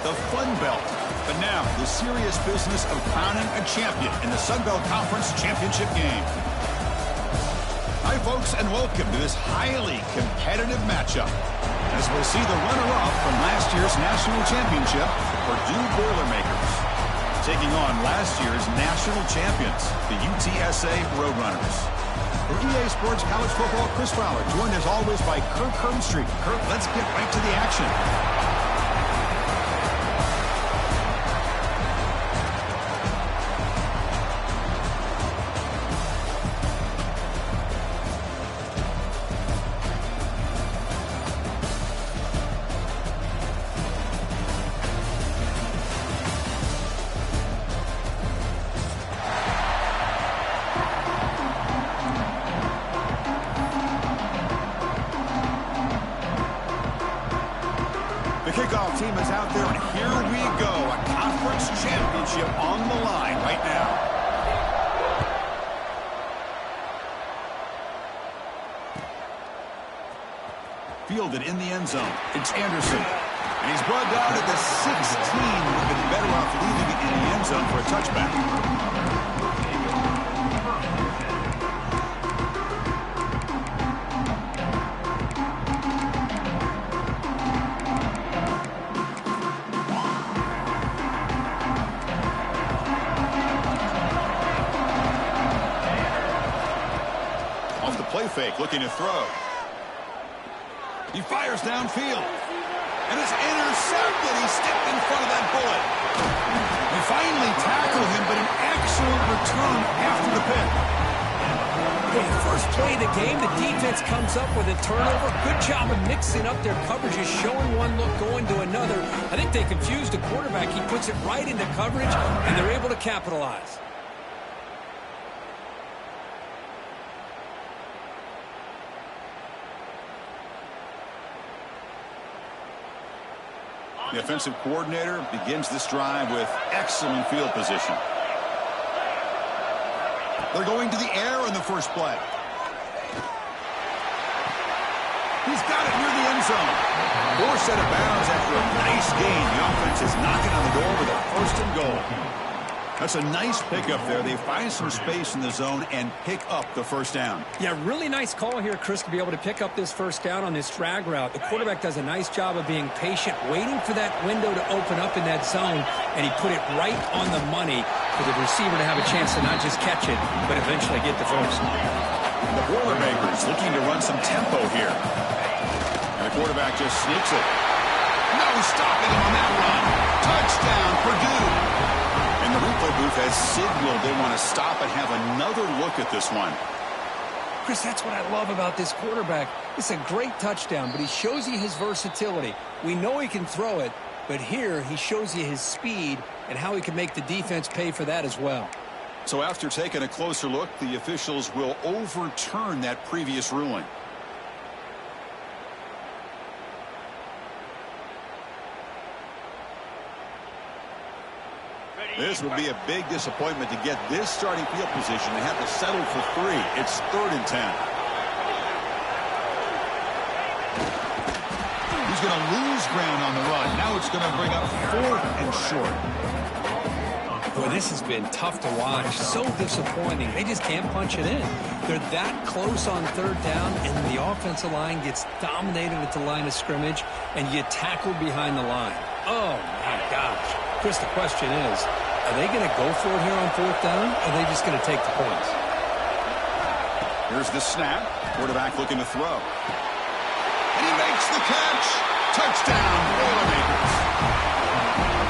the Fun Belt. But now, the serious business of crowning a champion in the Sun Belt Conference Championship game. Hi, folks, and welcome to this highly competitive matchup, as we'll see the runner-up from last year's national championship, Purdue Boilermakers, taking on last year's national champions, the UTSA Roadrunners. For EA Sports College Football, Chris Fowler, joined as always by Kirk Herbstreit. Kirk, let's get right to the action. Kickoff team is out there, and here we go. A conference championship on the line right now. Fielded in the end zone. It's Anderson. And he's brought down to the 16. Would have been better off leaving it in the end zone for a touchback. Play fake, looking to throw. He fires downfield. And it's intercepted. He stepped in front of that bullet. They finally tackled him, but an excellent return after the pick. Okay, first play of the game, the defense comes up with a turnover. Good job of mixing up their coverages, showing one look, going to another. I think they confused the quarterback. He puts it right into coverage, and they're able to capitalize. The offensive coordinator begins this drive with excellent field position. They're going to the air on the first play. He's got it near the end zone. Forced out of bounds after a nice gain. The offense is knocking on the door with a first and goal. That's a nice pickup there. They find some space in the zone and pick up the first down. Yeah, really nice call here, Chris, to be able to pick up this first down on this drag route. The quarterback does a nice job of being patient, waiting for that window to open up in that zone, and he put it right on the money for the receiver to have a chance to not just catch it, but eventually get the first. The Boilermakers looking to run some tempo here. And the quarterback just sneaks it. No stopping him on that run. Touchdown, Purdue. And the replay booth has signaled they want to stop and have another look at this one. Chris, that's what I love about this quarterback. It's a great touchdown, but he shows you his versatility. We know he can throw it, but here he shows you his speed and how he can make the defense pay for that as well. So after taking a closer look, the officials will overturn that previous ruling. This would be a big disappointment to get this starting field position. They have to settle for 3. It's 3rd and 10. He's going to lose ground on the run. Now it's going to bring up 4th and short. Boy, this has been tough to watch. So disappointing. They just can't punch it in. They're that close on 3rd down, and the offensive line gets dominated at the line of scrimmage, and you tackle behind the line. Oh, my gosh. Chris, the question is, are they going to go for it here on 4th down, or are they just going to take the points? Here's the snap. Quarterback looking to throw. And he makes the catch. Touchdown, Boilermakers.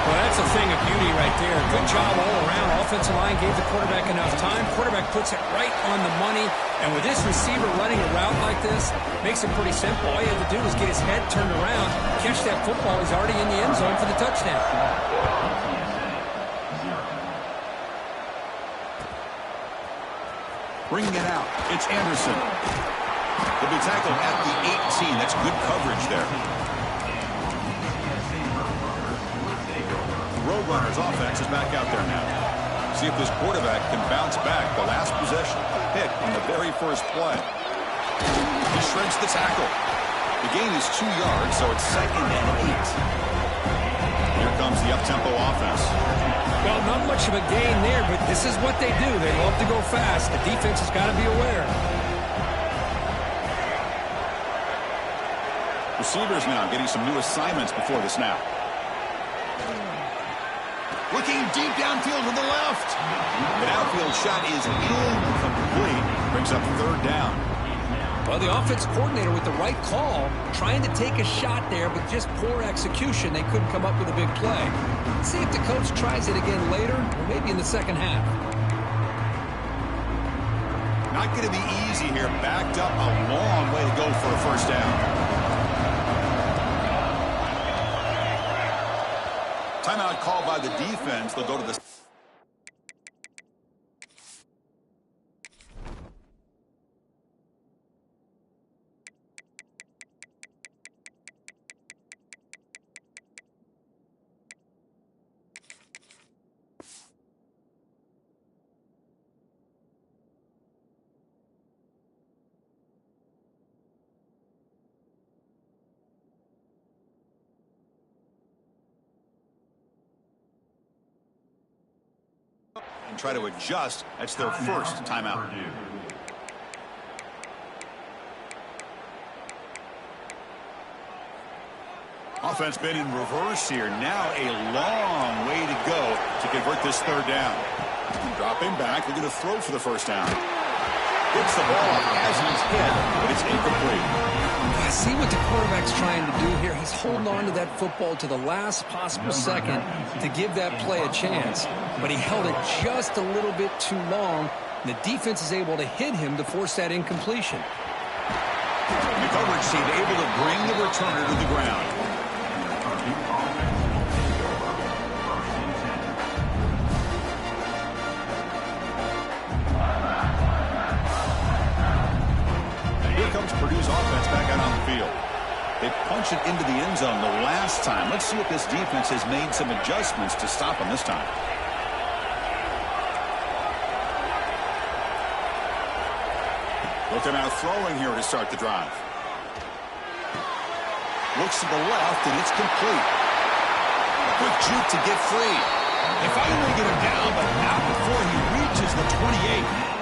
Well, that's a thing of beauty right there. Good job all around. Offensive line gave the quarterback enough time. Quarterback puts it right on the money. And with this receiver running a route like this, makes it pretty simple. All you have to do is get his head turned around, catch that football. He's already in the end zone for the touchdown. Bringing it out, it's Anderson. He'll be tackled at the 18. That's good coverage there. Roadrunners offense is back out there now. See if this quarterback can bounce back. The last possession, pick on the very first play. He shreds the tackle. The gain is 2 yards, so it's 2nd and 8. Here comes up-tempo offense. Well, not much of a gain there, but this is what they do. They love to go fast. The defense has got to be aware. Receivers now getting some new assignments before the snap. Looking deep downfield to the left. An outfield shot is incomplete. Brings up third down. Well, the offense coordinator with the right call, trying to take a shot there, but just poor execution. They couldn't come up with a big play. Let's see if the coach tries it again later, or maybe in the second half. Not going to be easy here. Backed up a long way to go for a first down. Timeout called by the defense. They'll go to the... and try to adjust. That's their first timeout. Offense been in reverse here. Now a long way to go to convert this third down. Dropping back. They're going to throw for the first down. Gets the ball as he's hit, but it's incomplete. I see what the quarterback's trying to do here. He's holding on to that football to the last possible second to give that play a chance. But he held it just a little bit too long. The defense is able to hit him to force that incompletion. The coverage team able to bring the returner to the ground. Here comes Purdue's offense back out on the field. They punched it into the end zone the last time. Let's see if this defense has made some adjustments to stop them this time. Looking out throwing here to start the drive. Looks to the left, and it's complete. Quick juke to get free. They finally get him down, but not before he reaches the 28.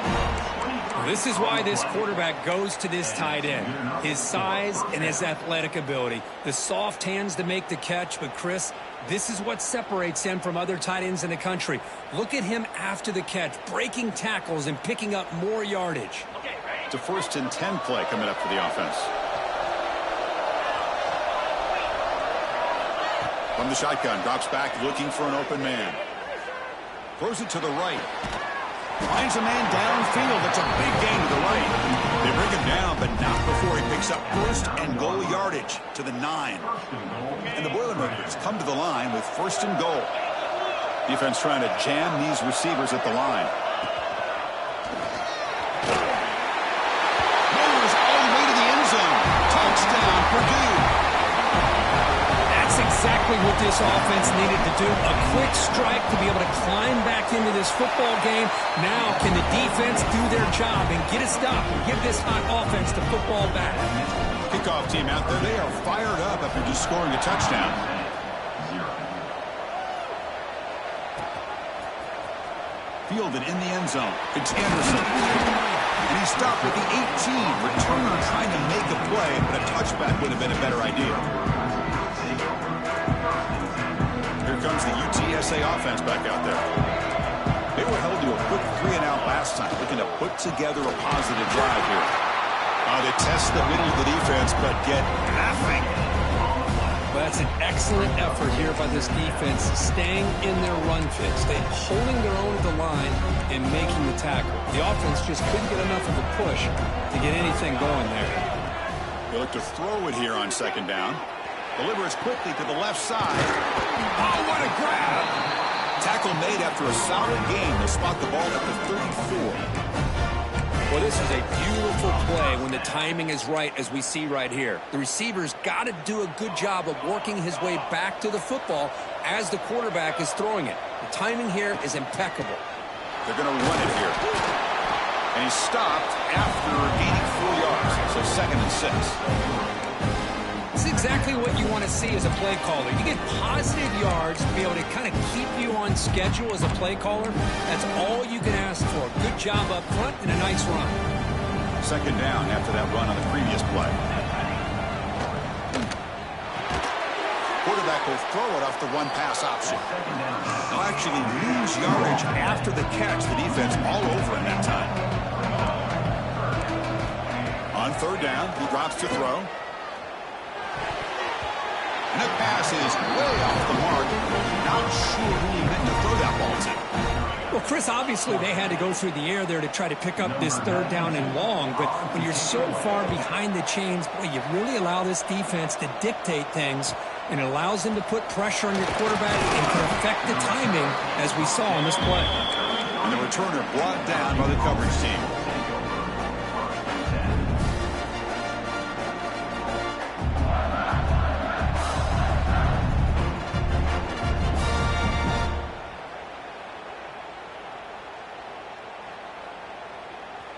This is why this quarterback goes to this tight end. His size and his athletic ability. The soft hands to make the catch, but Chris, this is what separates him from other tight ends in the country. Look at him after the catch, breaking tackles and picking up more yardage. It's a 1st and 10 play coming up for the offense. From the shotgun, drops back looking for an open man. Throws it to the right. Finds a man downfield. That's a big gain to the right. They bring him down, but not before he picks up first and goal yardage to the 9. And the Boilermakers come to the line with 1st and goal. Defense trying to jam these receivers at the line. Mowers all the way to the end zone. Touchdown, Purdue. That's exactly what this offense needed to do. A quick strike to be able to climb back into this football game. Now can the defense do their job and get a stop and give this hot offense the football back? Kickoff team out there. They are fired up after just scoring a touchdown. Fielded in the end zone. It's Anderson. And he stopped with the 18. Returner trying to make a play, but a touchback would have been a better idea. Here comes the UTSA offense back out there. They were held to a quick 3-and-out last time, looking to put together a positive drive here. They test the middle of the defense, but get nothing. Well, that's an excellent effort here by this defense, staying in their run fit, staying holding their own at the line and making the tackle. The offense just couldn't get enough of a push to get anything going there. They look to throw it here on 2nd down. Delivers quickly to the left side. Oh, what a grab! Tackle made after a solid gain. They'll spot the ball at the 34. Well, this is a beautiful play when the timing is right, as we see right here. The receiver's got to do a good job of working his way back to the football as the quarterback is throwing it. The timing here is impeccable. They're going to run it here. And he's stopped after gaining 4 yards. So 2nd and 6. See, exactly what you want to see as a play caller. You get positive yards to be able to kind of keep you on schedule as a play caller. That's all you can ask for. Good job up front and a nice run. Second down after that run on the previous play. Quarterback will throw it off the one-pass option. They'll actually lose yardage after the catch. The defense all over in that time. On third down, he drops to throw. And the pass is way off the mark. Not sure who he meant to throw that ball to. Well, Chris, obviously they had to go through the air there to try to pick up this third down and long. But when you're so far behind the chains, boy, you really allow this defense to dictate things. And it allows them to put pressure on your quarterback and can affect the timing, as we saw on this play. And the returner brought down by the coverage team.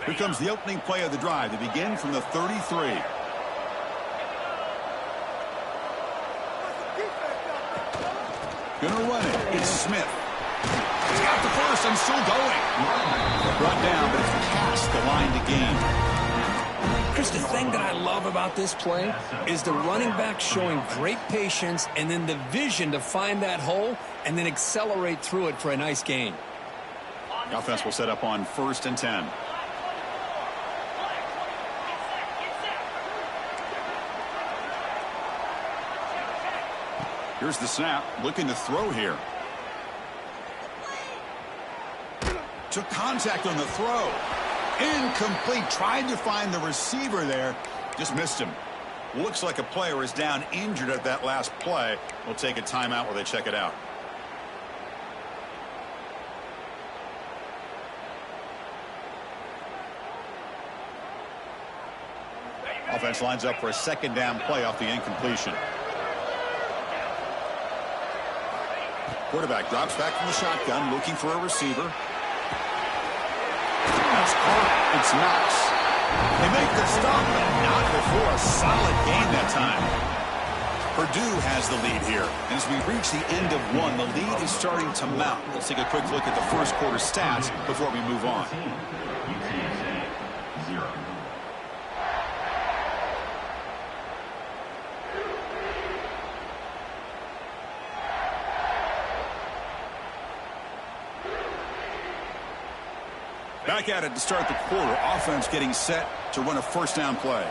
Here comes the opening play of the drive. They begin from the 33. Gonna run it. It's Smith. He's got the first and still going. Brought down, but it's past the line to gain. Chris, the thing that I love about this play is the running back showing great patience and then the vision to find that hole and then accelerate through it for a nice gain. The offense will set up on 1st and 10. Here's the snap, looking to throw here. Took contact on the throw. Incomplete, tried to find the receiver there. Just missed him. Looks like a player is down injured at that last play. We'll take a timeout while they check it out. Offense lines up for a second down play off the incompletion. Quarterback drops back from the shotgun, looking for a receiver. That's caught. It's Knox. They make the stop, but not before a solid gain that time. Purdue has the lead here. And as we reach the end of one, the lead is starting to mount. Let's take a quick look at the first quarter stats before we move on. UTSA 0. Back at it to start the quarter. Offense getting set to run a first down play.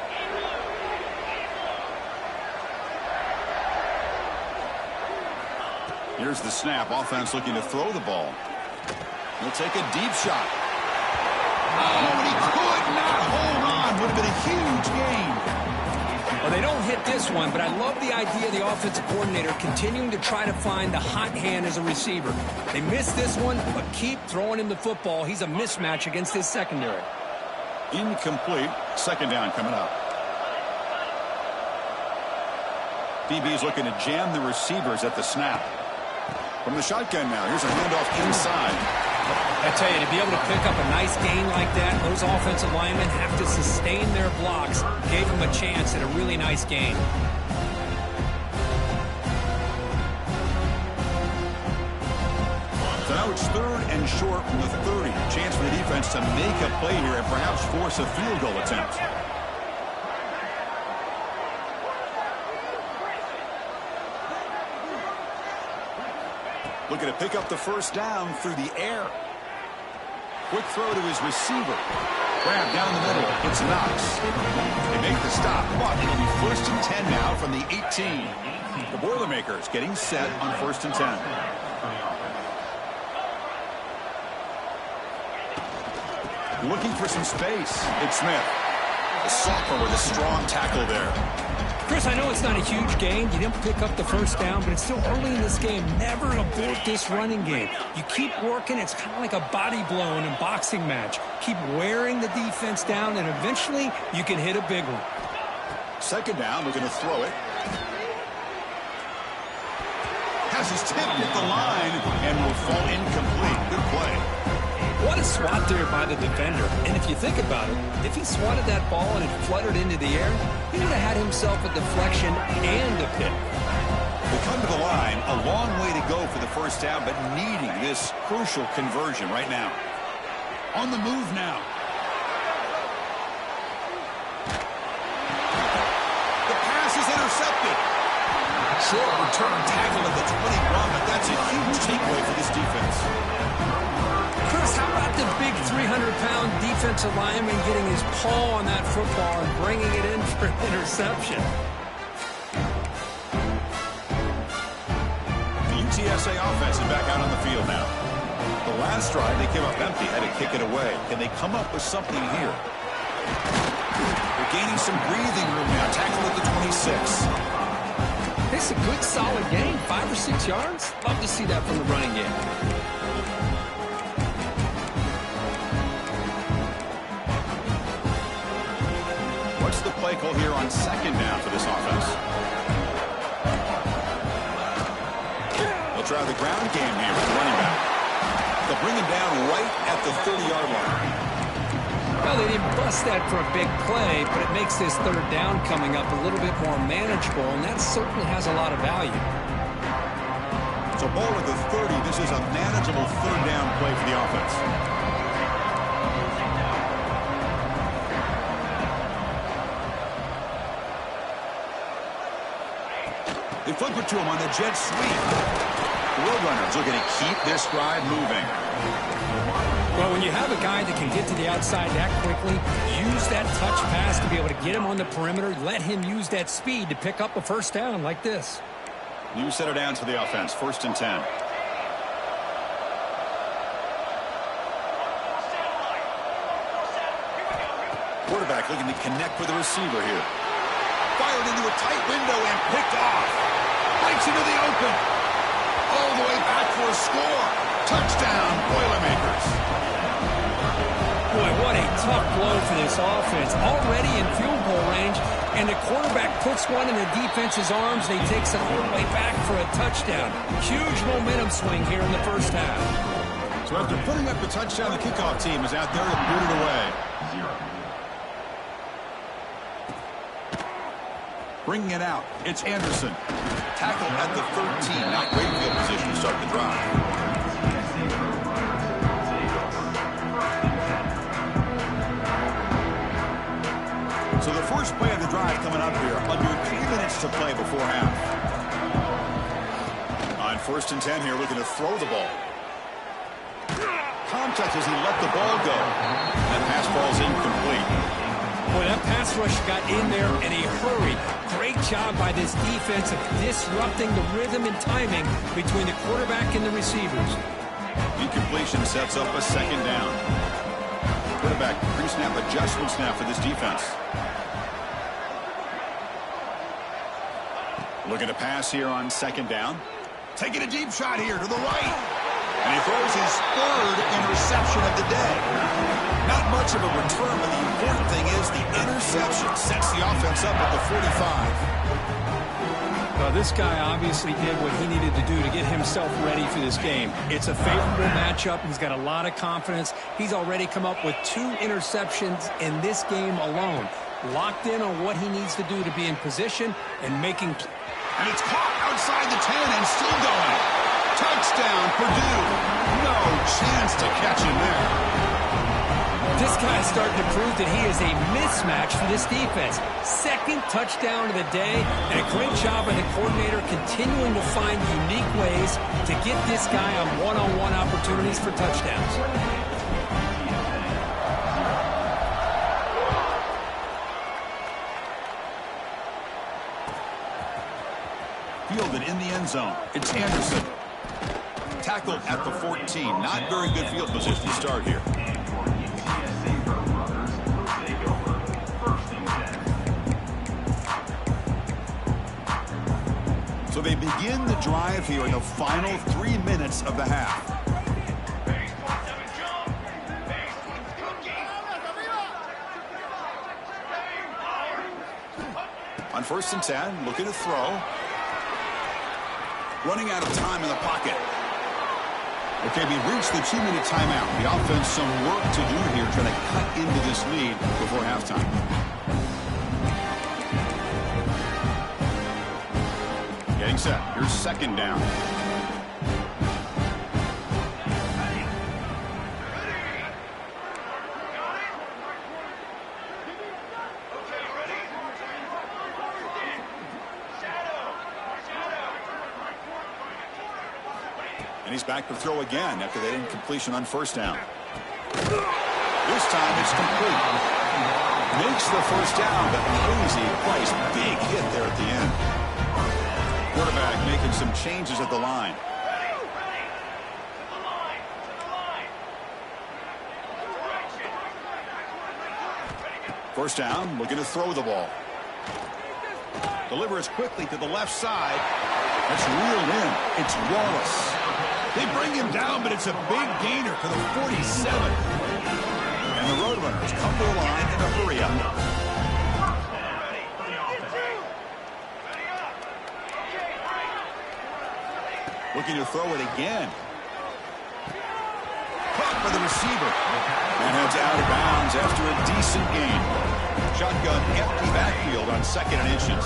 Here's the snap. Offense looking to throw the ball. He'll take a deep shot. Oh, and he could not hold on. Would have been a huge gain. Well, they don't hit this one, but I love the idea of the offensive coordinator continuing to try to find the hot hand as a receiver. They missed this one, but keep throwing him the football. He's a mismatch against his secondary. Incomplete. Second down coming up. DB is looking to jam the receivers at the snap. From the shotgun now, here's a handoff inside. I tell you, to be able to pick up a nice gain like that, those offensive linemen have to sustain their blocks. Gave them a chance at a really nice gain. So now it's 3rd and short from the 30. Chance for the defense to make a play here and perhaps force a field goal attempt. Looking to pick up the first down through the air. Quick throw to his receiver. Grab down the middle. It's Knox. They make the stop, but it'll be 1st and 10 now from the 18. The Boilermakers getting set on 1st and 10. Looking for some space. It's Smith. The sophomore with a strong tackle there. Chris, I know it's not a huge gain. You didn't pick up the first down, but it's still early in this game. Never abort this running game. You keep working. It's kind of like a body blow in a boxing match. Keep wearing the defense down, and eventually you can hit a big one. Second down, we're going to throw it. Has his tip at the line and will fall incomplete. Good play. What a swat there by the defender. And if you think about it, if he swatted that ball and it fluttered into the air, he would have had himself a deflection and a pick. They come to the line, a long way to go for the first down, but needing this crucial conversion right now. On the move now. The pass is intercepted. Short return tackle at the 21, but that's a huge takeaway for this defense. Chris, how about the big 300-pound defensive lineman getting his paw on that football and bringing it in for an interception? The UTSA offense is back out on the field now. The last drive, they came up empty, had to kick it away. Can they come up with something here? They're gaining some breathing room now. Tackle at the 26. It's a good, solid game. 5 or 6 yards. Love to see that from the running game. What's the play call here on second down for this offense? They'll try the ground game here with the running back. They'll bring him down right at the 30-yard line. Well, they didn't bust that for a big play, but it makes this third down coming up a little bit more manageable, and that certainly has a lot of value. So ball at the 30. This is a manageable third down play for the offense. They flip it to him on the jet sweep. The Roadrunners looking to keep this drive moving. Well, when you have a guy that can get to the outside that quickly, use that touch pass to be able to get him on the perimeter, let him use that speed to pick up a first down like this. New set of downs for the offense, 1st and 10. Quarterback looking to connect with the receiver here. Fired into a tight window and picked off. Breaks into the open. All the way back for a score. Touchdown, Boilermakers. Boy, what a tough blow for this offense. Already in field goal range, and the quarterback puts one in the defense's arms, and he takes it all the way back for a touchdown. Huge momentum swing here in the first half. So after putting up the touchdown, the kickoff team is out there to boot it away. Bringing it out, it's Anderson. Tackle at the 13. Not great field position to start the drive. So the first play of the drive coming up here, under 3 minutes to play before half. On 1st and 10 here, looking to throw the ball. Contact as he let the ball go. That pass ball's incomplete. Boy, that pass rush got in there in a hurry. Great job by this defense of disrupting the rhythm and timing between the quarterback and the receivers. Incompletion sets up a second down. Quarterback pre-snap adjustments now for this defense. Looking to pass here on second down. Taking a deep shot here to the right. And he throws his 3rd interception of the day. Not much of a return, but the important thing is the interception sets the offense up at the 45. Well, this guy obviously did what he needed to do to get himself ready for this game. It's a favorable matchup. He's got a lot of confidence. He's already come up with 2 interceptions in this game alone. Locked in on what he needs to do to be in position and making... And it's caught outside the 10 and still going. Touchdown, Purdue. No chance to catch him there. This guy's starting to prove that he is a mismatch for this defense. 2nd touchdown of the day, and a great job by the coordinator continuing to find unique ways to get this guy on one-on-one opportunities for touchdowns. Fielded in the end zone. It's Anderson. Tackled at the 14. Not very good field position to start here. So they begin the drive here in the final 3 minutes of the half. On 1st and 10, looking to throw. Running out of time in the pocket. The Okay, we've reached the 2-minute timeout. The offense some work to do here trying to cut into this lead before halftime. Getting set. Here's second down. And he's back to throw again after that incompletion on first down. This time it's complete. Makes the first down, but Hazy Price, big hit there at the end. Quarterback making some changes at the line. First down, looking to throw the ball. Delivers quickly to the left side. That's reeled in. It's Wallace. They bring him down, but it's a big gainer for the 47. And the Roadrunners come to the line in a hurry up. Looking to throw it again. Caught by the receiver. And heads out of bounds after a decent gain. Shotgun empty backfield on 2nd and inches.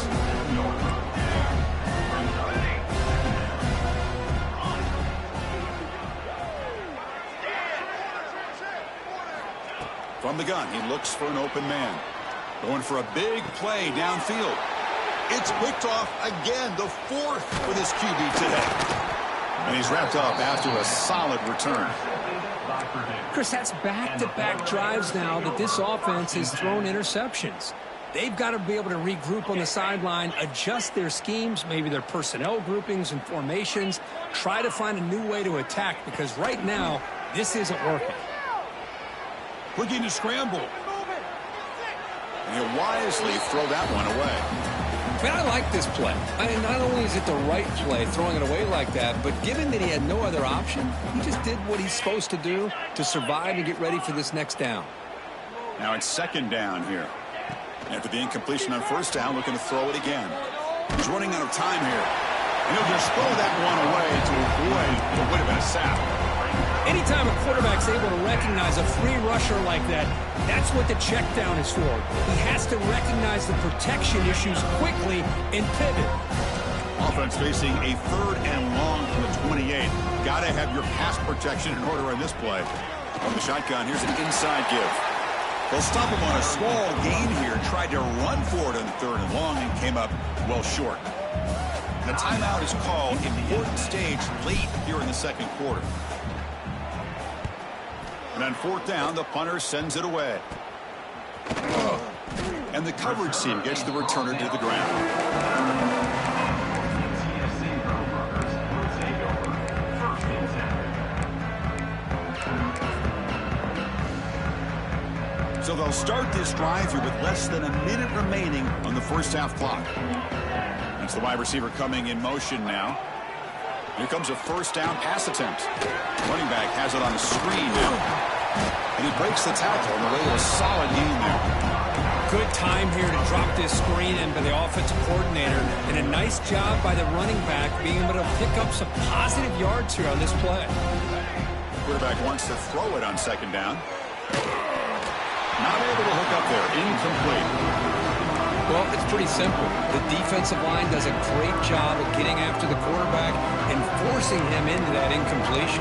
From the gun, he looks for an open man. Going for a big play downfield. It's picked off again, the 4th for this QB today. And he's wrapped up after a solid return. Chris, that's back-to-back drives now that this offense has thrown interceptions. They've got to be able to regroup on the sideline, adjust their schemes, maybe their personnel groupings and formations, try to find a new way to attack, because right now, this isn't working. Looking to scramble. And he'll wisely throw that one away. Man, I like this play. I mean, not only is it the right play, throwing it away like that, but given that he had no other option, he just did what he's supposed to do to survive and get ready for this next down. Now it's 2nd down here. After the incompletion on first down, looking to throw it again. He's running out of time here. And he'll just throw that one away to avoid what would have been a sack. Anytime a quarterback's able to recognize a free rusher like that, that's what the check down is for. He has to recognize the protection issues quickly and pivot. Offense facing a 3rd and long from the 28. Got to have your pass protection in order on this play. From the shotgun, here's an inside give. They'll stop him on a small gain here. Tried to run for it on 3rd and long and came up well short. The timeout is called. Important stage late here in the 2nd quarter. And on 4th down, the punter sends it away. And the coverage team gets the returner to the ground. So they'll start this drive here with less than a minute remaining on the first half clock. That's the wide receiver coming in motion now. Here comes a first down pass attempt. Running back has it on the screen now. And he breaks the tackle on the way to a solid gain there. Good time here to drop this screen in by the offensive coordinator. And a nice job by the running back being able to pick up some positive yards here on this play. Quarterback wants to throw it on 2nd down. Not able to hook up there. Incomplete. Well, it's pretty simple. The defensive line does a great job of getting after the quarterback and forcing him into that incompletion.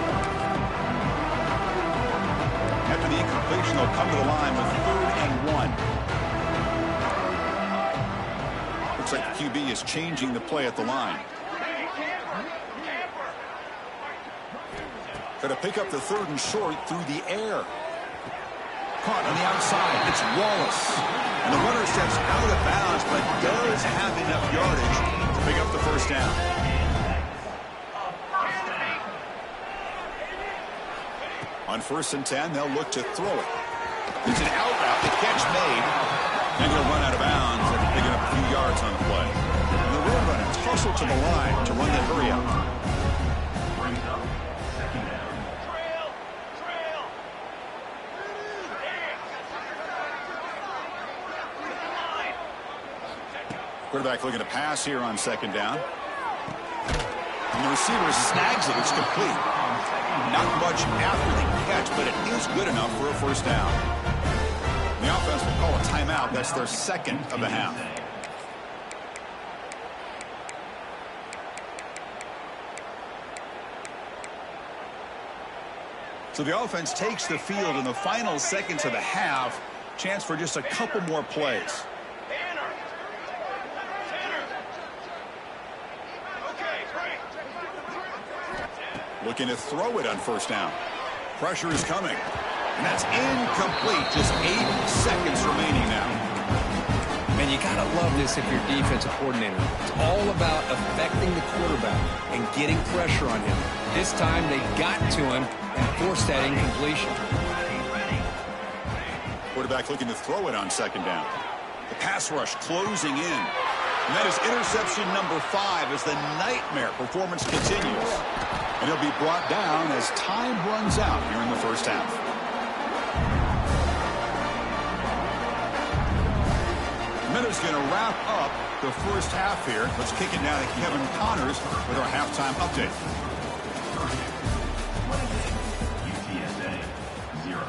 After the incompletion, they'll come to the line with 3rd and 1. Looks like the QB is changing the play at the line. Got to pick up the 3rd and short through the air. Caught on the outside. It's Wallace. And the runner steps out of bounds, but does have enough yardage to pick up the first down. On 1st and 10, they'll look to throw it. It's an out route. The catch made. And he'll run out of bounds after picking up a few yards on the play. And the Roadrunners tussle to the line to run that hurry out. Quarterback looking to pass here on 2nd down. And the receiver snags it. It's complete. Not much after the catch, but it is good enough for a first down. The offense will call a timeout. That's their second of the half. So the offense takes the field in the final seconds of the half. Chance for just a couple more plays. Looking to throw it on first down. Pressure is coming. And that's incomplete. Just 8 seconds remaining now. Man, you got to love this if you're defensive coordinator. It's all about affecting the quarterback and getting pressure on him. This time they got to him and forced that incompletion. Quarterback looking to throw it on second down. The pass rush closing in. And that is interception number 5 as the nightmare performance continues. And he'll be brought down as time runs out here in the first half. Minutes going to wrap up the first half here. Let's kick it down to Kevin Connors with our halftime update. UTSA 0.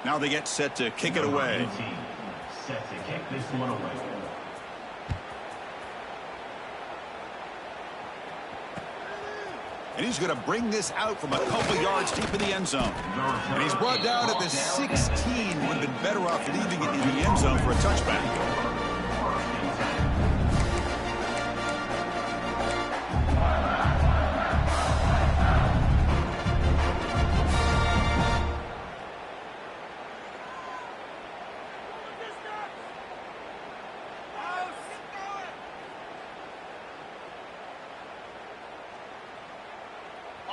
Now they get set to kick it away. Set to kick this one away. And he's going to bring this out from a couple yards deep in the end zone. And he's brought down at the 16. Would have been better off leaving it in the end zone for a touchback.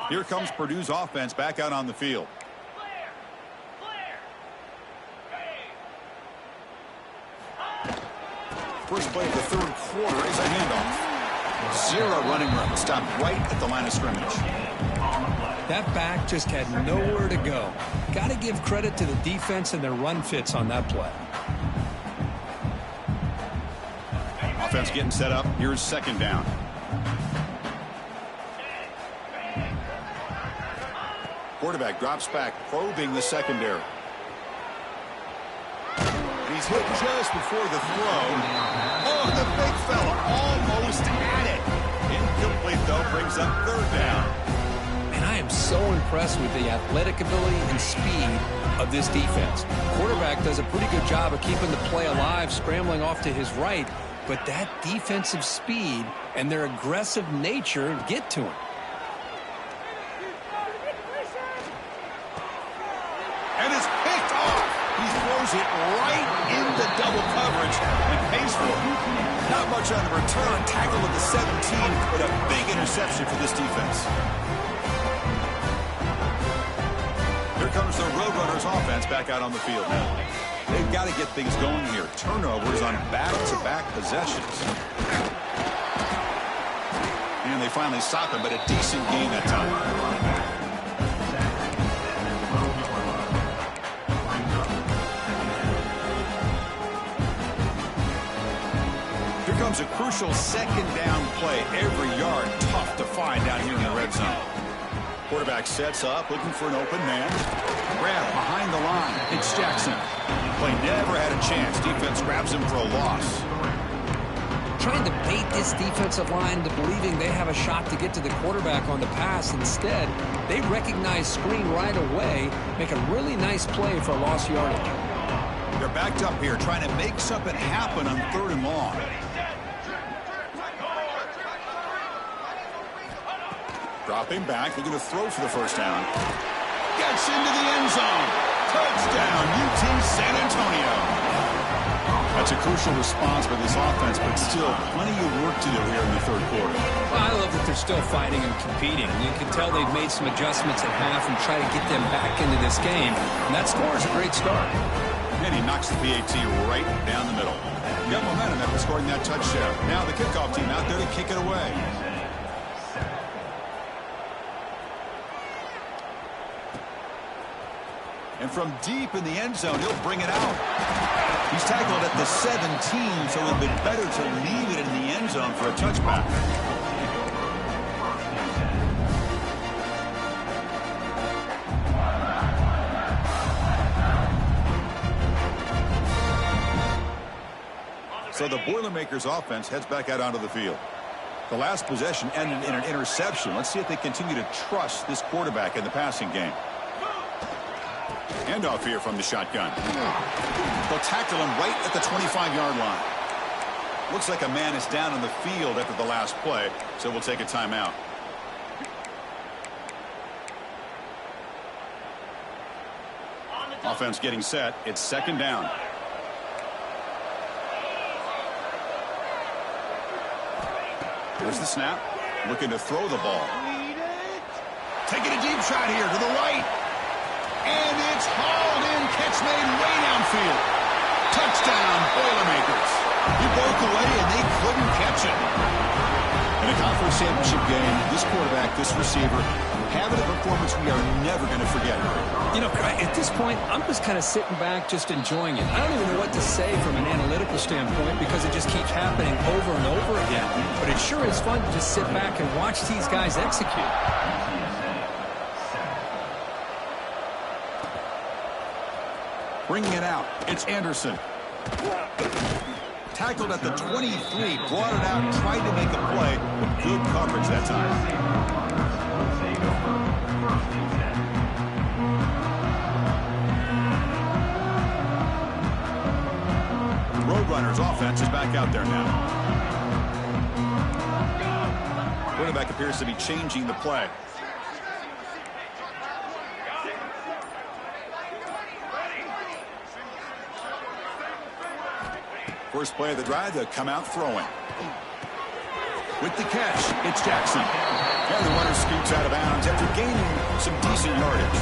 Here comes Purdue's offense back out on the field. First play of the third quarter is a handoff. 0 running room. Stopped right at the line of scrimmage. That back just had nowhere to go. Got to give credit to the defense and their run fits on that play. Offense getting set up. Here's second down. Quarterback drops back, probing the secondary. And he's hit just before the throw. Oh, the big fella almost at it. Incomplete, though, brings up third down. And I am so impressed with the athletic ability and speed of this defense. Quarterback does a pretty good job of keeping the play alive, scrambling off to his right. But that defensive speed and their aggressive nature get to him. And it's picked off. He throws it right into double coverage and pays for it. Not much on the return. Tackle at the 17, but a big interception for this defense. Here comes the Roadrunners offense back out on the field now. They've got to get things going here. Turnovers on back-to-back possessions. And they finally stop him, but a decent gain that time. Comes a crucial second down play. Every yard tough to find down here in the red zone. Quarterback sets up, looking for an open man. Grab behind the line. It's Jackson. Play never had a chance. Defense grabs him for a loss. Trying to bait this defensive line to believing they have a shot to get to the quarterback on the pass. Instead, they recognize screen right away, make a really nice play for a lost yardage. They're backed up here, trying to make something happen on third and long. Dropping back, looking to throw for the first down. Gets into the end zone. Touchdown, UT San Antonio. That's a crucial response by this offense, but still plenty of work to do here in the third quarter. Well, I love that they're still fighting and competing. You can tell they've made some adjustments at half and try to get them back into this game. And that score is a great start. And he knocks the PAT right down the middle. Got momentum after scoring that touchdown. Now the kickoff team out there to kick it away. And from deep in the end zone, he'll bring it out. He's tackled at the 17, so it would have been better to leave it in the end zone for a touchback. So the Boilermakers offense heads back out onto the field. The last possession ended in an interception. Let's see if they continue to trust this quarterback in the passing game. Handoff here from the shotgun. They'll tackle him right at the 25-yard line. Looks like a man is down on the field after the last play, so we'll take a timeout. Offense getting set. It's second down. Here's the snap. Looking to throw the ball. Taking a deep shot here to the right. And it's hauled in. Catch made way downfield. Touchdown, Boilermakers. He broke away and they couldn't catch him. In a conference championship game, this quarterback, this receiver, having a performance we are never going to forget. You know, at this point, I'm just kind of sitting back, just enjoying it. I don't even know what to say from an analytical standpoint because it just keeps happening over and over again. But it sure is fun to just sit back and watch these guys execute. Bringing it out, it's Anderson. Tackled at the 23, brought it out, tried to make a play, but good coverage that time. Roadrunners offense is back out there now. Quarterback appears to be changing the play. First play of the drive, they'll come out throwing. With the catch, it's Jackson. And the runner scoots out of bounds after gaining some decent yardage.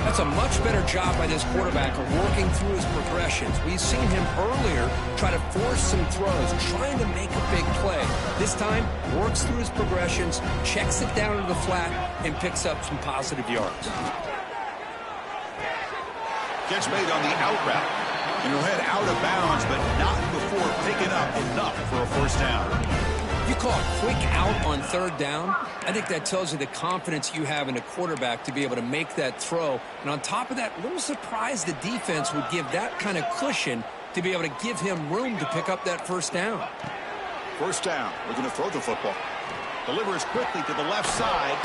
That's a much better job by this quarterback of working through his progressions. We've seen him earlier try to force some throws, trying to make a big play. This time, works through his progressions, checks it down to the flat, and picks up some positive yards. Catch made on the out route. And he'll head out of bounds, but not before picking up enough for a first down. You call a quick out on third down, I think that tells you the confidence you have in a quarterback to be able to make that throw. And on top of that, a little surprised the defense would give that kind of cushion to be able to give him room to pick up that first down. First down. Looking to throw the football. Delivers quickly to the left side.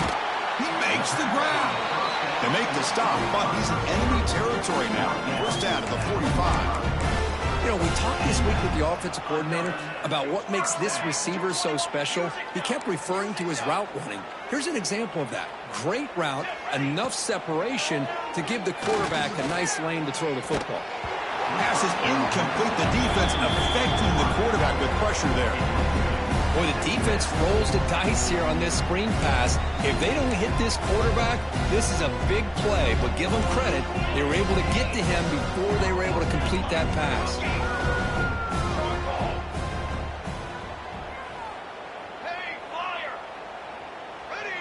He makes the grab. They make the stop, but he's in enemy territory now. First down to the 45. You know, we talked this week with the offensive coordinator about what makes this receiver so special. He kept referring to his route running. Here's an example of that. Great route, enough separation to give the quarterback a nice lane to throw the football. Pass is incomplete. The defense affecting the quarterback with pressure there. Boy, the defense rolls the dice here on this screen pass. If they don't hit this quarterback, this is a big play. But give them credit. They were able to get to him before they were able to complete that pass. Hey, flyer! Ready!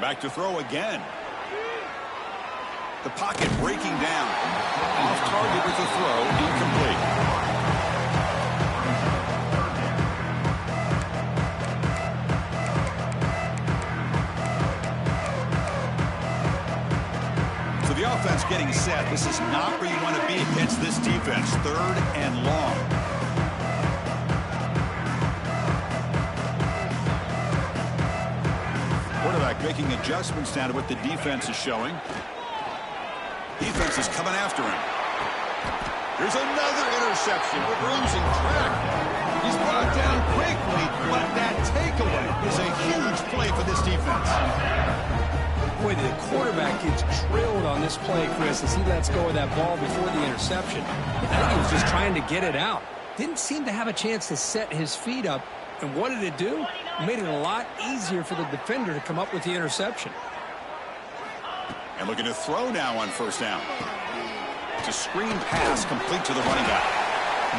Back to throw again. The pocket breaking down. Off target with the throw, incomplete. So the offense getting set. This is not where you want to be against this defense. Third and long. Quarterback making adjustments down to what the defense is showing. Defense is coming after him. There's another interception. We're losing track. He's brought down quickly, but that takeaway is a huge play for this defense. Boy, the quarterback gets drilled on this play, Chris, as he lets go of that ball before the interception. I think he was just trying to get it out. Didn't seem to have a chance to set his feet up. And what did it do? It made it a lot easier for the defender to come up with the interception. And looking to throw now on first down. It's a screen pass complete to the running back.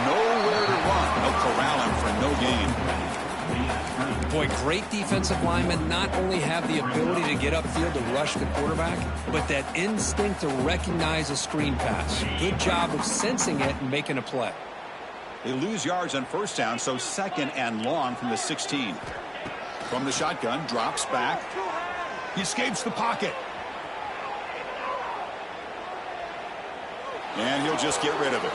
Nowhere to run. They'll corral him for no gain. Boy, great defensive linemen not only have the ability to get upfield to rush the quarterback, but that instinct to recognize a screen pass. Good job of sensing it and making a play. They lose yards on first down, so 2nd and long from the 16. From the shotgun, drops back. He escapes the pocket. And he'll just get rid of it.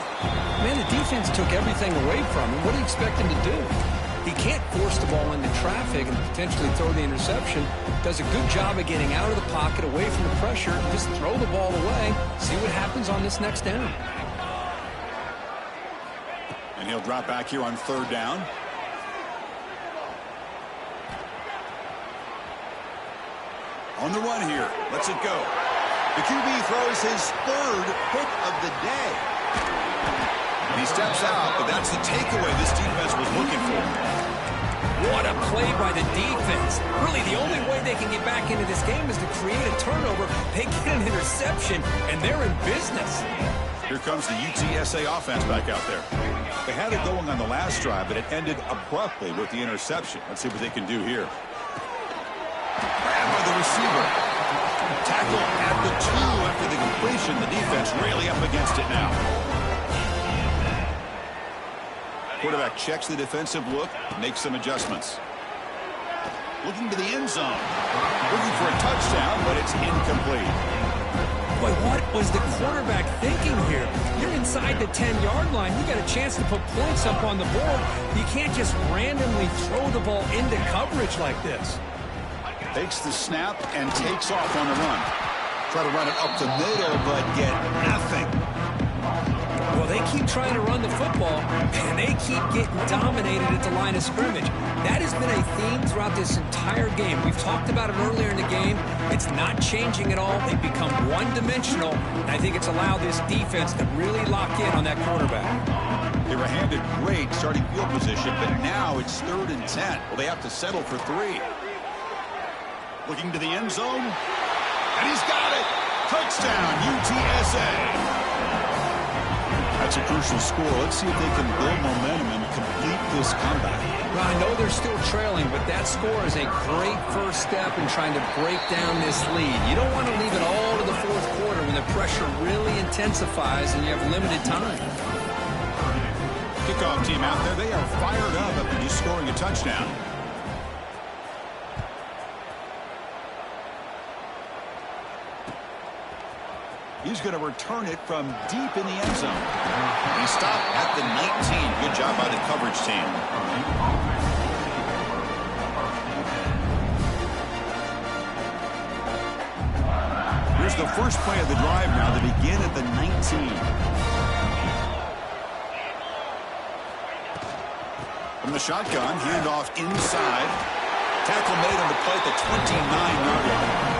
Man, the defense took everything away from him. What do you expect him to do? He can't force the ball into traffic and potentially throw the interception. Does a good job of getting out of the pocket, away from the pressure, and just throw the ball away. See what happens on this next down. And he'll drop back here on 3rd down. On the run here. Lets it go. The QB throws his 3rd hit of the day. And he steps out, but that's the takeaway this defense was looking for. What a play by the defense. Really, the only way they can get back into this game is to create a turnover. They get an interception, and they're in business. Here comes the UTSA offense back out there. They had it going on the last drive, but it ended abruptly with the interception. Let's see what they can do here. Grabbed by the receiver. Tackle at the 2 after the completion. The defense really up against it now. Quarterback checks the defensive look, makes some adjustments. Looking to the end zone. Looking for a touchdown, but it's incomplete. Boy, what was the quarterback thinking here? You're inside the 10-yard line. You got a chance to put points up on the board. You can't just randomly throw the ball into coverage like this. Takes the snap and takes off on the run. Try to run it up the middle, but get nothing. Well, they keep trying to run the football, and they keep getting dominated at the line of scrimmage. That has been a theme throughout this entire game. We've talked about it earlier in the game. It's not changing at all. They've become one-dimensional, and I think it's allowed this defense to really lock in on that quarterback. They were handed great starting field position, but now it's 3rd and 10. Well, they have to settle for 3. Looking to the end zone, and he's got it. Touchdown, UTSA. That's a crucial score. Let's see if they can build momentum and complete this comeback. Well, I know they're still trailing, but that score is a great first step in trying to break down this lead. You don't want to leave it all to the 4th quarter when the pressure really intensifies and you have limited time. Kickoff team out there, they are fired up after just scoring a touchdown. He's going to return it from deep in the end zone. He stopped at the 19. Good job by the coverage team. Here's the first play of the drive now. They begin at the 19. From the shotgun, handoff inside. Tackle made on the play at the 29-yard line.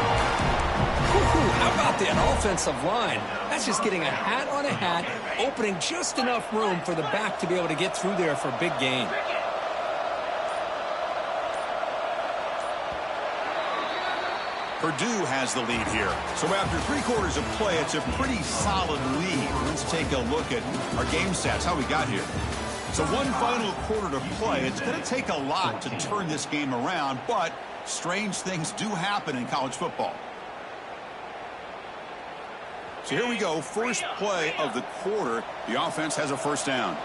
How about that offensive line? That's just getting a hat on a hat, opening just enough room for the back to be able to get through there for a big gain. Purdue has the lead here. So after 3 quarters of play, it's a pretty solid lead. Let's take a look at our game stats, how we got here. So 1 final quarter to play. It's going to take a lot to turn this game around, but strange things do happen in college football. So here we go, first play of the quarter. The offense has a first down.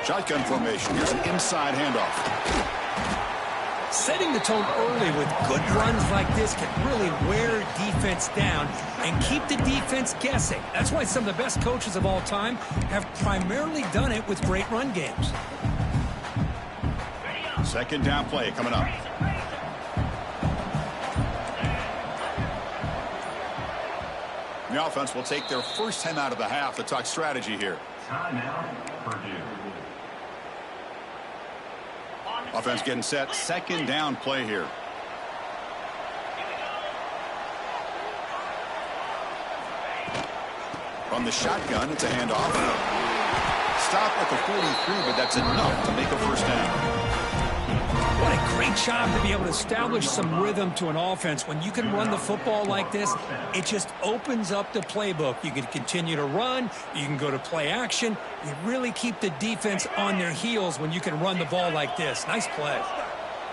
Shotgun formation. Here's an inside handoff. Setting the tone early with good runs like this can really wear defense down and keep the defense guessing. That's why some of the best coaches of all time have primarily done it with great run games. Second down play coming up. The offense will take their first time out of the half to talk strategy here. Timeout, Purdue. Offense getting set. Second down play here. From the shotgun, it's a handoff. Stop at the 43, but that's enough to make a first down. What a great job to be able to establish some rhythm to an offense. When you can run the football like this, it just opens up the playbook. You can continue to run. You can go to play action. You really keep the defense on their heels when you can run the ball like this. Nice play.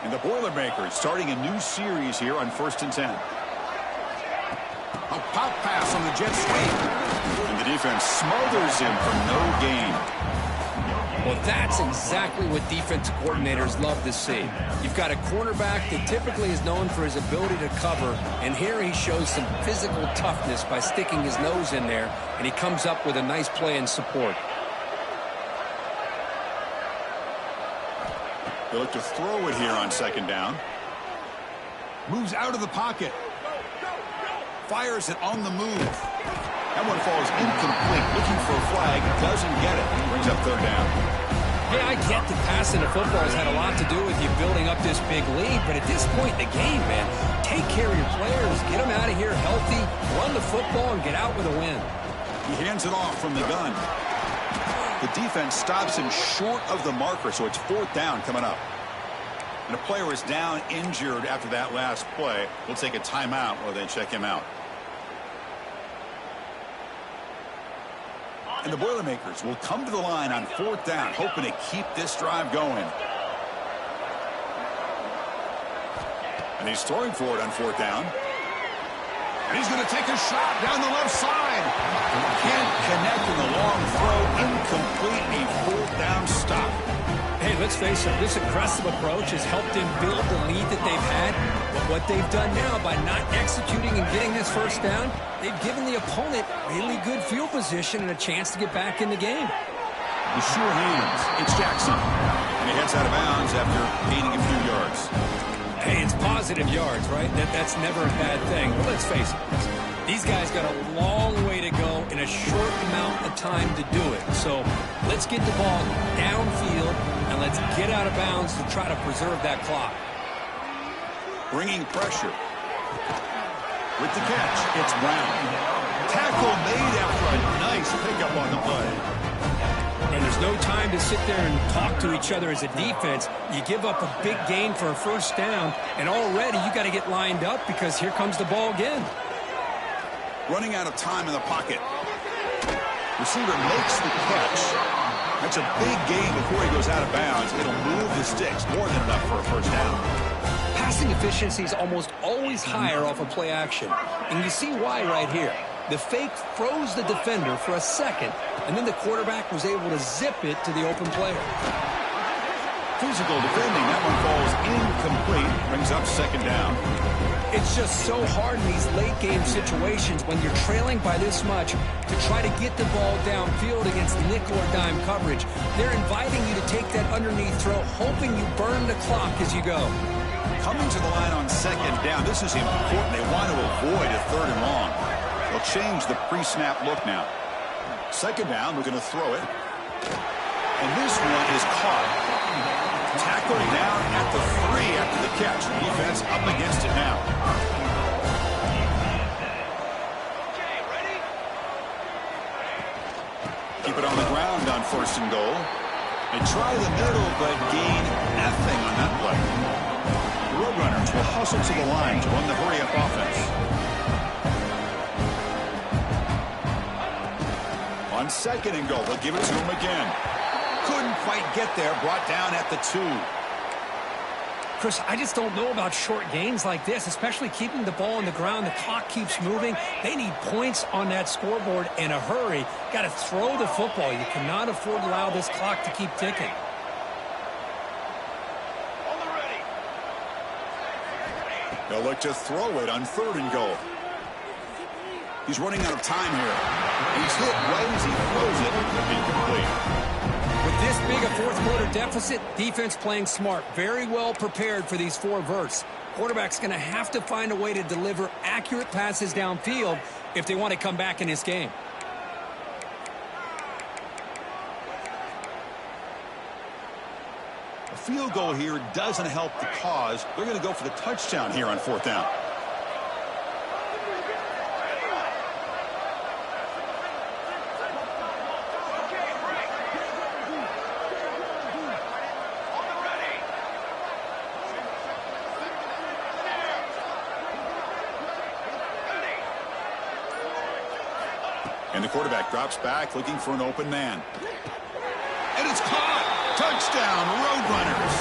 And the Boilermakers starting a new series here on 1st and 10. A pop pass on the jet sweep. And the defense smothers him for no gain. Well, that's exactly what defensive coordinators love to see. You've got a cornerback that typically is known for his ability to cover, and here he shows some physical toughness by sticking his nose in there, and he comes up with a nice play in support. They look to throw it here on 2nd down. Moves out of the pocket. Fires it on the move. That one falls incomplete. Looking for a flag. Doesn't get it. Brings up 3rd down. Hey, I get that passing the football has had a lot to do with you building up this big lead, but at this point in the game, man, take care of your players. Get them out of here healthy. Run the football and get out with a win. He hands it off from the gun. The defense stops him short of the marker, so it's 4th down coming up. And a player is down injured after that last play. We'll take a timeout while they check him out. And the Boilermakers will come to the line on 4th down, hoping to keep this drive going. And he's throwing for it on 4th down. And he's going to take a shot down the left side. Can't connect in the long throw. Incomplete. A 4th down stop. Hey, let's face it, this aggressive approach has helped them build the lead that they've had. But what they've done now by not executing and getting this 1st down, they've given the opponent really good field position and a chance to get back in the game. With sure hands, it's Jackson. And he heads out of bounds after gaining a few yards. Hey, it's positive yards, right? That's never a bad thing. But let's face it, these guys got a long way to go in a short amount of time to do it. So let's get the ball downfield and let's get out of bounds to try to preserve that clock. Bringing pressure. With the catch, it's Brown. Tackle made after a nice pickup on the play. And there's no time to sit there and talk to each other as a defense. You give up a big gain for a 1st down, and already you got to get lined up because here comes the ball again. Running out of time in the pocket. Receiver makes the catch. That's a big gain before he goes out of bounds. It'll move the sticks, more than enough for a 1st down. Passing efficiency is almost always higher off of play action. And you see why right here. The fake froze the defender for a second, and then the quarterback was able to zip it to the open player. Physical defending. That one falls incomplete. Brings up 2nd down. It's just so hard in these late-game situations when you're trailing by this much to try to get the ball downfield against nickel or dime coverage. They're inviting you to take that underneath throw, hoping you burn the clock as you go. Coming to the line on 2nd down. This is important. They want to avoid a 3rd and long. They'll change the pre-snap look now. 2nd down, we're going to throw it. And this one is caught. Tackled down at the 3 after the catch. Defense up against it now. Okay, ready? Keep it on the ground on 1st and goal. They try the middle, but gain nothing on that play. The Roadrunners will hustle to the line to run the hurry-up offense. On 2nd and goal, they'll give it to him again. Couldn't quite get there, brought down at the 2. Chris, I just don't know about short gains like this, especially keeping the ball on the ground. The clock keeps moving. They need points on that scoreboard in a hurry. Got to throw the football. You cannot afford to allow this clock to keep ticking. On the ready. They'll look to throw it on 3rd and goal. He's running out of time here. He's hit right as he throws it. Incomplete. With this big a 4th quarter deficit, defense playing smart. Very well prepared for these 4 verts. Quarterback's going to have to find a way to deliver accurate passes downfield if they want to come back in this game. A field goal here doesn't help the cause. They're going to go for the touchdown here on 4th down. And the quarterback drops back looking for an open man. And it's caught. Touchdown, Roadrunners.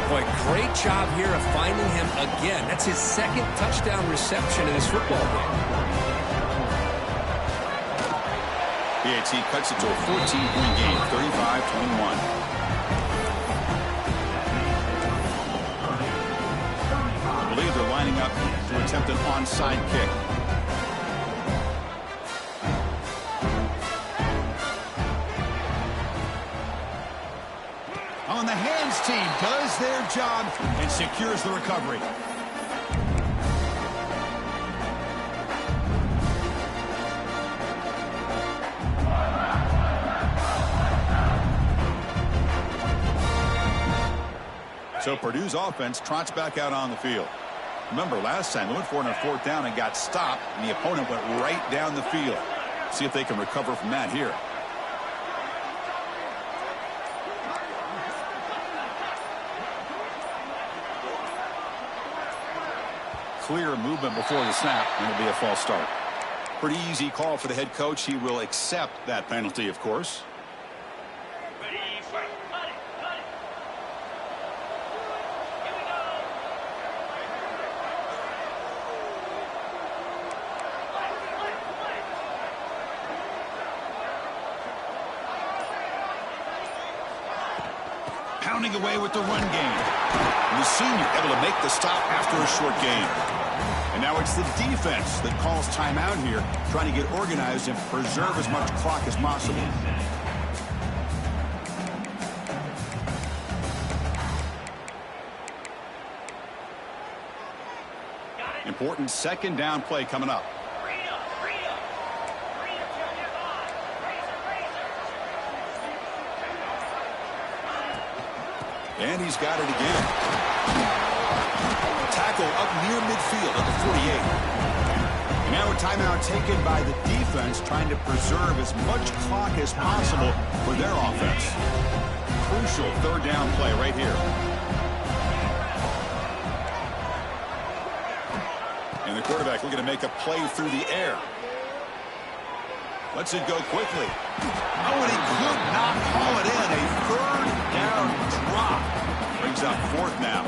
Boy, great job here of finding him again. That's his second touchdown reception in his football game. PAT cuts it to a 14-point game, 35-21. I believe they're lining up to attempt an onside kick. On the hands team does their job and secures the recovery. So Purdue's offense trots back out on the field. Remember, last time they went for it on 4th down and got stopped, and the opponent went right down the field. See if they can recover from that here. Clear movement before the snap, and it'll be a false start. Pretty easy call for the head coach. He will accept that penalty, of course. Ready, fight. Cut it. Here we go. Pounding away with the run game. And the senior able to make the stop after a short gain. And now it's the defense that calls timeout here, trying to get organized and preserve as much clock as possible. Important 2nd down play coming up. And he's got it again. Tackle up near midfield at the 48. And now a timeout taken by the defense, trying to preserve as much clock as possible for their offense. Crucial 3rd down play right here. And the quarterback looking to make a play through the air. Lets it go quickly. Oh, and he could not haul it in. A 3rd down drop. Brings up 4th now.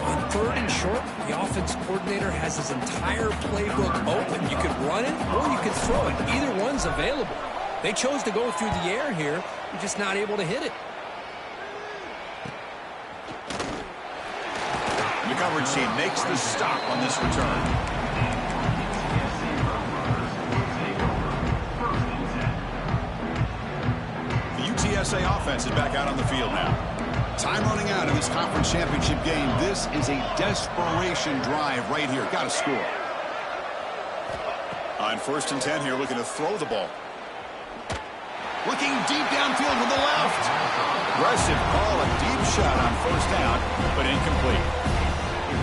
On 3rd and short, the offense coordinator has his entire playbook open. You could run it or you could throw it. Either one's available. They chose to go through the air here. They're just not able to hit it. The coverage team makes the stop on this return. UTSA offense is back out on the field now. Time running out in this conference championship game. This is a desperation drive right here. Got to score. On 1st and 10 here, looking to throw the ball. Looking deep downfield with the left. Aggressive call, a deep shot on 1st down, but incomplete.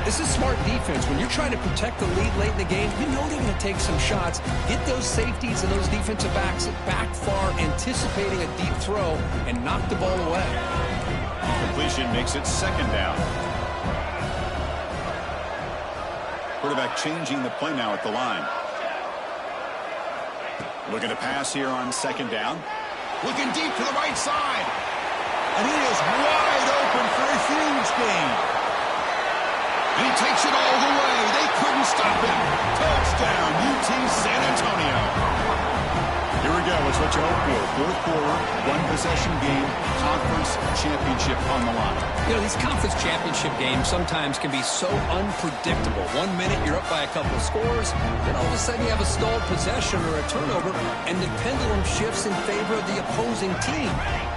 This is smart defense. When you're trying to protect the lead late in the game, you know they're going to take some shots, get those safeties and those defensive backs back far, anticipating a deep throw, and knock the ball away. Completion makes it 2nd down. Quarterback changing the play now at the line. Looking to pass here on 2nd down. Looking deep to the right side. And he is wide open for a huge gain. And he takes it all the way. They couldn't stop him. Touchdown, UT San Antonio. Here we go. It's what you hope for. 4th quarter, 1-possession game, conference championship on the line. You know, these conference championship games sometimes can be so unpredictable. 1 minute you're up by a couple of scores, then all of a sudden you have a stalled possession or a turnover, and the pendulum shifts in favor of the opposing team.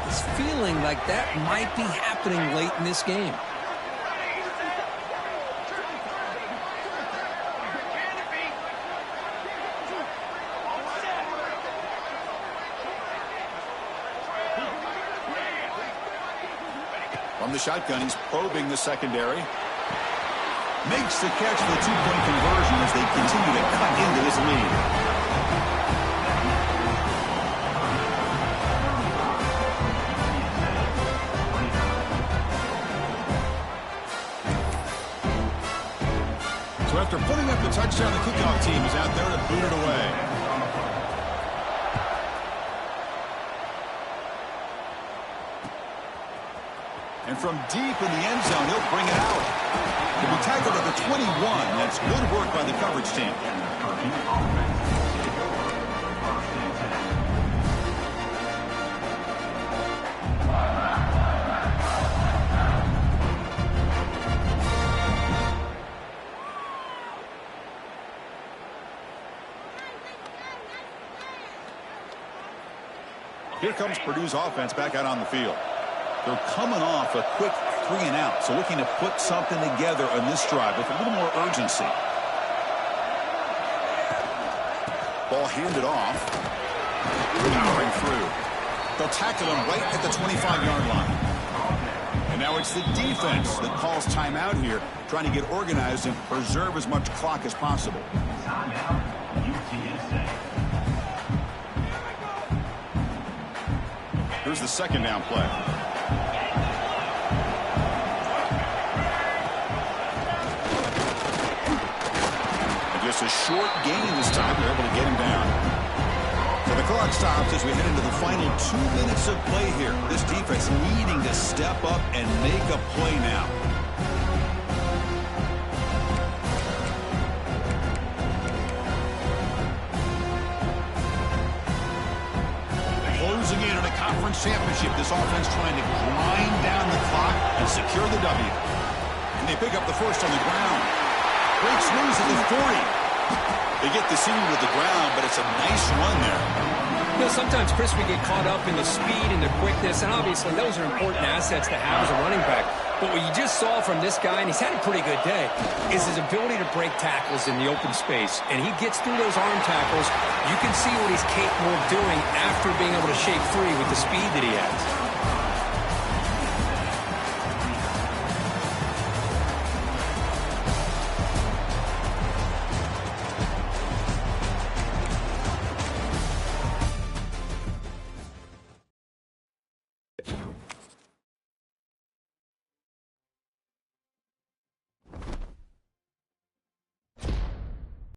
It's feeling like that might be happening late in this game. From the shotgun, he's probing the secondary. Makes the catch for the 2-point conversion as they continue to cut into this lead. So So after putting up the touchdown, the kickoff team is out there to boot it away. And from deep in the end zone, he'll bring it out. He'll be tackled at the 21. That's good work by the coverage team. Here comes Purdue's offense back out on the field. They're coming off a quick 3-and-out, so looking to put something together on this drive with a little more urgency. Ball handed off. Powering through. They'll tackle him right at the 25-yard line. And now it's the defense that calls timeout here, trying to get organized and preserve as much clock as possible. Timeout, UTSA. Here's the second down play. Just a short gain this time. They're able to get him down. So the clock stops as we head into the final 2 minutes of play here. This defense needing to step up and make a play now. Closing in on a conference championship, this offense trying to grind down the clock and secure the W. And they pick up the first on the ground. Breaks loose at the 40. They get the senior to the ground, but it's a nice run there. You know, sometimes, Chris, we get caught up in the speed and the quickness, and obviously those are important assets to have as a running back. But what you just saw from this guy, and he's had a pretty good day, is his ability to break tackles in the open space. And he gets through those arm tackles. You can see what he's capable of doing after being able to shake free with the speed that he has.